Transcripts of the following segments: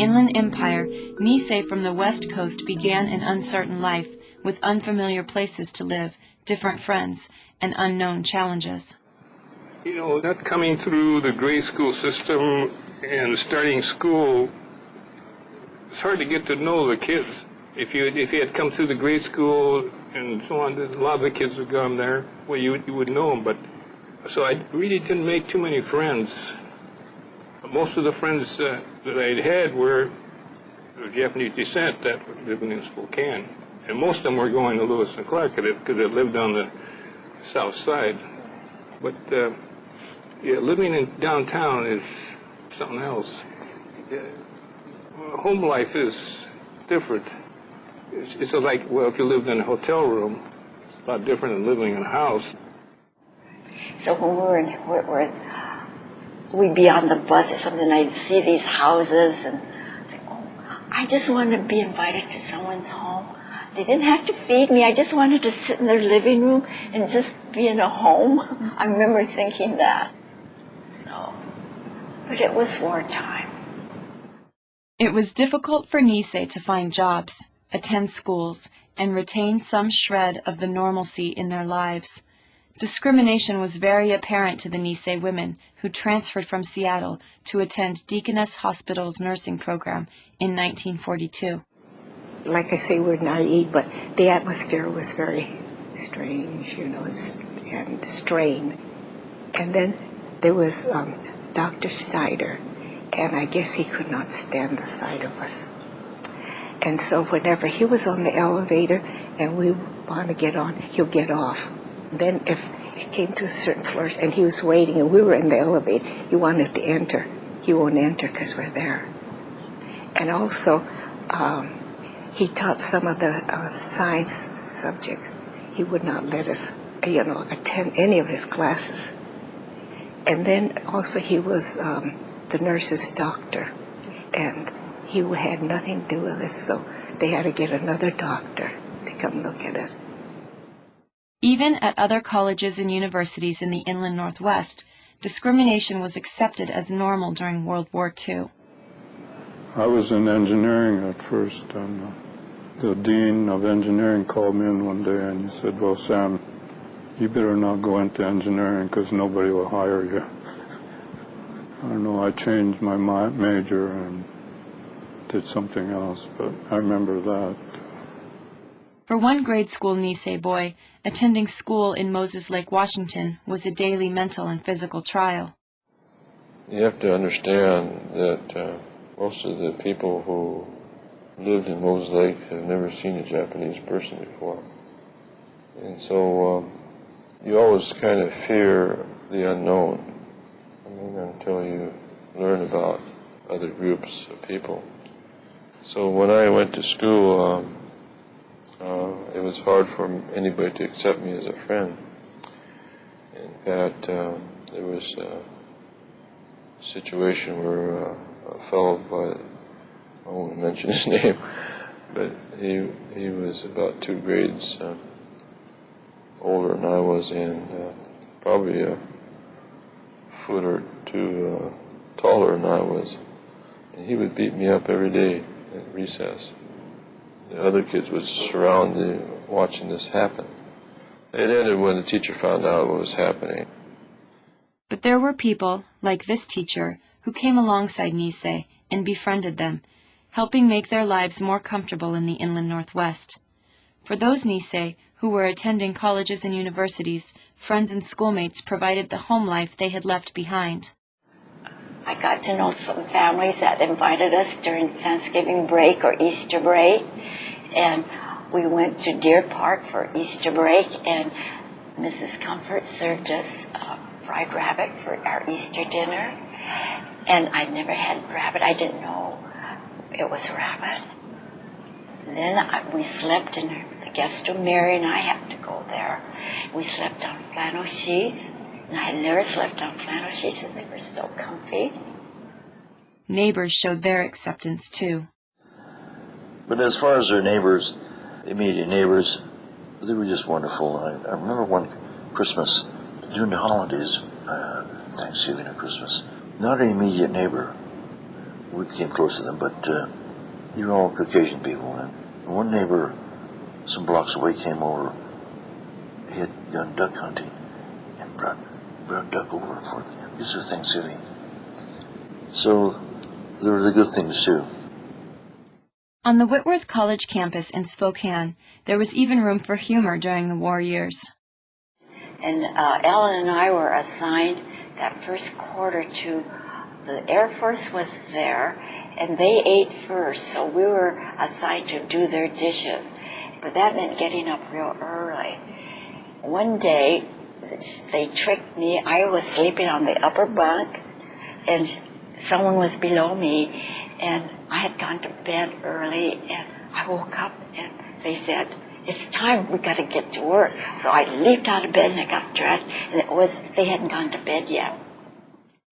Inland Empire, Nisei from the West Coast began an uncertain life, with unfamiliar places to live, different friends, and unknown challenges. You know, not coming through the grade school system and starting school, it's hard to get to know the kids. If you had come through the grade school and so on, a lot of the kids would gone there, well, you would know them. But so I really didn't make too many friends. Most of the friends that I'd had were of Japanese descent that were living in Spokane. And most of them were going to Lewis and Clark because they lived on the south side. But yeah, living in downtown is something else. Home life is different. It's like, well, if you lived in a hotel room, it's a lot different than living in a house. So when we were in Whitworth, we'd be on the bus or something, and I'd see these houses, and I'd think, oh, I just wanted to be invited to someone's home. They didn't have to feed me. I just wanted to sit in their living room and just be in a home. I remember thinking that. No. But it was wartime. It was difficult for Nisei to find jobs, attend schools, and retain some shred of the normalcy in their lives. Discrimination was very apparent to the Nisei women who transferred from Seattle to attend Deaconess Hospital's nursing program in 1942. Like I say, we're naive, but the atmosphere was very strange, you know, and strained. And then there was Dr. Snyder, and I guess he could not stand the sight of us. And so whenever he was on the elevator and we want to get on, he'll get off. Then if it came to a certain floor and he was waiting and we were in the elevator, he wanted to enter. He won't enter because we're there. And also, he taught some of the science subjects. He would not let us, attend any of his classes. And then also he was the nurse's doctor, and he had nothing to do with us, so they had to get another doctor to come look at us. Even at other colleges and universities in the inland Northwest, discrimination was accepted as normal during World War II. I was in engineering at first, and the dean of engineering called me in one day and he said, well, Sam, you better not go into engineering because nobody will hire you. I don't know, I changed my major and did something else, but I remember that. For one grade school Nisei boy, attending school in Moses Lake, Washington was a daily mental and physical trial. You have to understand that most of the people who lived in Moses Lake have never seen a Japanese person before. And so you always kind of fear the unknown, until you learn about other groups of people. So when I went to school, it was hard for anybody to accept me as a friend. In fact, there was a situation where a fellow I won't mention his name, but he was about 2 grades older than I was, and probably a foot or 2 taller than I was. And he would beat me up every day at recess. The other kids would surround watching this happen. It ended when the teacher found out what was happening. But there were people, like this teacher, who came alongside Nisei and befriended them, helping make their lives more comfortable in the inland Northwest. For those Nisei who were attending colleges and universities, friends and schoolmates provided the home life they had left behind. I got to know some families that invited us during Thanksgiving break or Easter break, and we went to Deer Park for Easter break, and Mrs. Comfort served us fried rabbit for our Easter dinner, and I never had rabbit. I didn't know it was rabbit. Then we slept in the guest room. Mary and I happened to go there. We slept on flannel sheets, and I had never slept on flannel sheets, and they were so comfy. Neighbors showed their acceptance too. But as far as their neighbors, immediate neighbors, they were just wonderful. I remember one Christmas, during the holidays, Thanksgiving or Christmas, not an immediate neighbor we became close to them, but they were all Caucasian people. And one neighbor some blocks away came over. He had gone duck hunting and brought duck over for this was Thanksgiving. So there were the good things too. On the Whitworth College campus in Spokane, there was even room for humor during the war years. And Ellen and I were assigned that first quarter to the Air Force was there, and they ate first, so we were assigned to do their dishes. But that meant getting up real early. One day, they tricked me. I was sleeping on the upper bunk, and someone was below me, and I had gone to bed early, and I woke up, and they said, "It's time, we got to get to work." So I leaped out of bed, and I got dressed, and they hadn't gone to bed yet.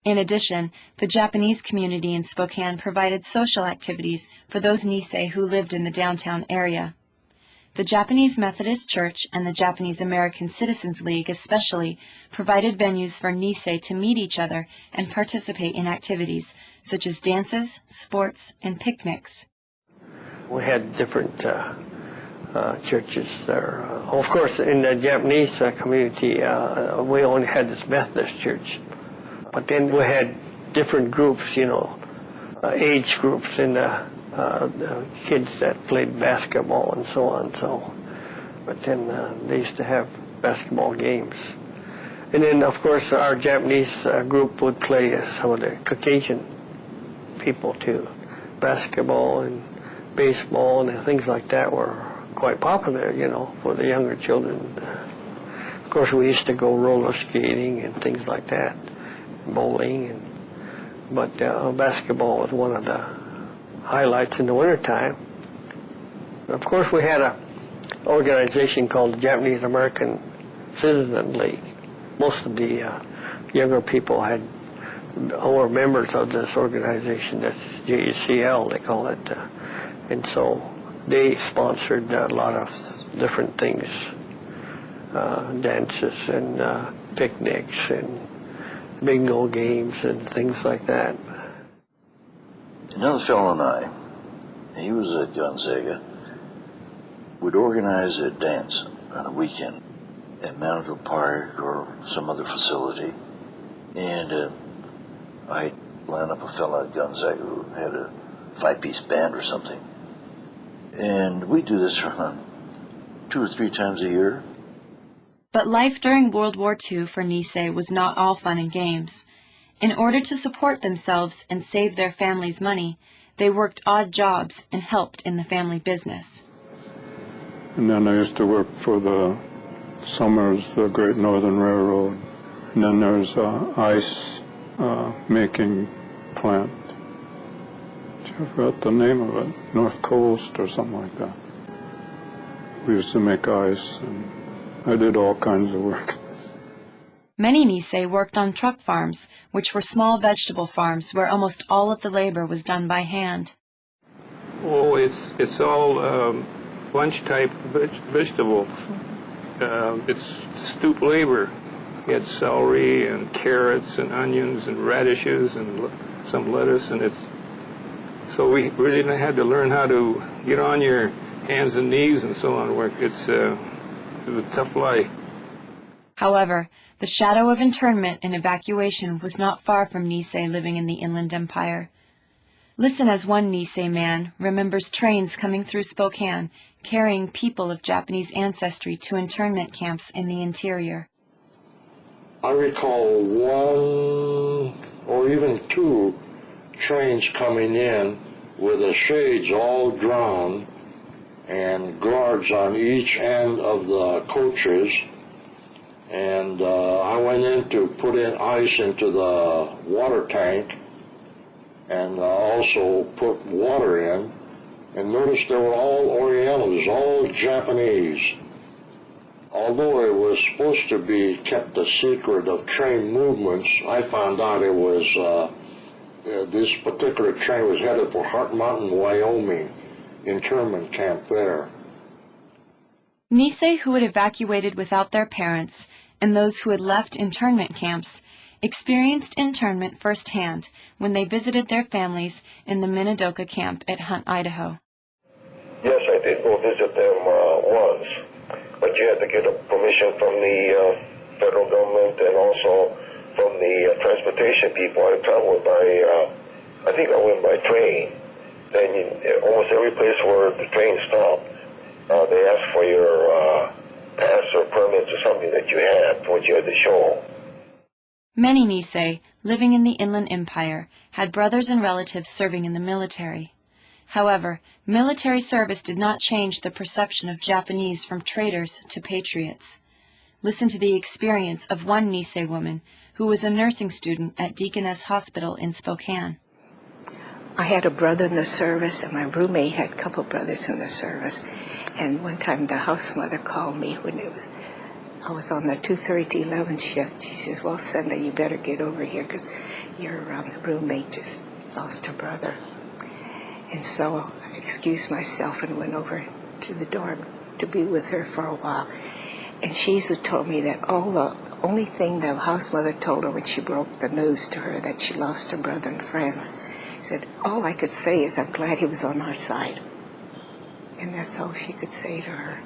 In addition, the Japanese community in Spokane provided social activities for those Nisei who lived in the downtown area. The Japanese Methodist Church and the Japanese American Citizens League especially provided venues for Nisei to meet each other and participate in activities such as dances, sports, and picnics. We had different churches there. Of course, in the Japanese community, we only had this Methodist church. But then we had different groups, age groups, and the kids that played basketball and so on. But then they used to have basketball games. And then, of course, our Japanese group would play some of the Caucasian people too. Basketball and baseball and things like that were quite popular, for the younger children. Of course, we used to go roller skating and things like that, bowling. But basketball was one of the highlights in the wintertime. Of course, we had an organization called the Japanese American Citizen League. Most of the younger people were members of this organization. That's JCL, they call it. And so they sponsored a lot of different things, dances and picnics and bingo games and things like that. Another fellow and I, he was at Gonzaga, would organize a dance on a weekend at Mountain Park or some other facility. And I lined up a fellow at Gonzaga who had a 5-piece band or something. And we do this around 2 or 3 times a year. But life during World War II for Nisei was not all fun and games. In order to support themselves and save their families money, they worked odd jobs and helped in the family business. And then I used to work for the Summers, the Great Northern Railroad. And then there's an ice making plant. I forgot the name of it, North Coast or something like that. We used to make ice, and I did all kinds of work. Many Nisei worked on truck farms, which were small vegetable farms where almost all of the labor was done by hand. Oh, it's all bunch-type vegetable. It's stoop labor. You had celery and carrots and onions and radishes and some lettuce, and so we really had to learn how to get on your hands and knees and so on work. It was a tough life. However, the shadow of internment and evacuation was not far from Nisei living in the Inland Empire. Listen as one Nisei man remembers trains coming through Spokane carrying people of Japanese ancestry to internment camps in the interior. I recall 1 or even 2 trains coming in with the shades all drawn and guards on each end of the coaches. And I went in to put in ice into the water tank and also put water in, and noticed they were all Orientals, all Japanese. Although it was supposed to be kept a secret of train movements, I found out it was, this particular train was headed for Heart Mountain, Wyoming, internment camp there. Nisei who had evacuated without their parents and those who had left internment camps experienced internment firsthand when they visited their families in the Minidoka camp at Hunt, Idaho. Yes, I did go visit them once, but you had to get a permission from the federal government and also from the transportation people. I traveled by, I think I went by train. Then almost every place where the train stopped, they asked for your pass or permits or something that you had, what you had to show. Many Nisei, living in the Inland Empire, had brothers and relatives serving in the military. However, military service did not change the perception of Japanese from traitors to patriots. Listen to the experience of one Nisei woman who was a nursing student at Deaconess Hospital in Spokane. I had a brother in the service, and my roommate had a couple brothers in the service. And one time the house mother called me when I was on the 2:30 to 11 shift. She says, "Well, Sunday, you better get over here because your roommate just lost her brother." And so I excused myself and went over to the dorm to be with her for a while. And she told me that the only thing the house mother told her when she broke the news to her that she lost her brother and friends, said, "All I could say is I'm glad he was on our side." And that's all she could say to her.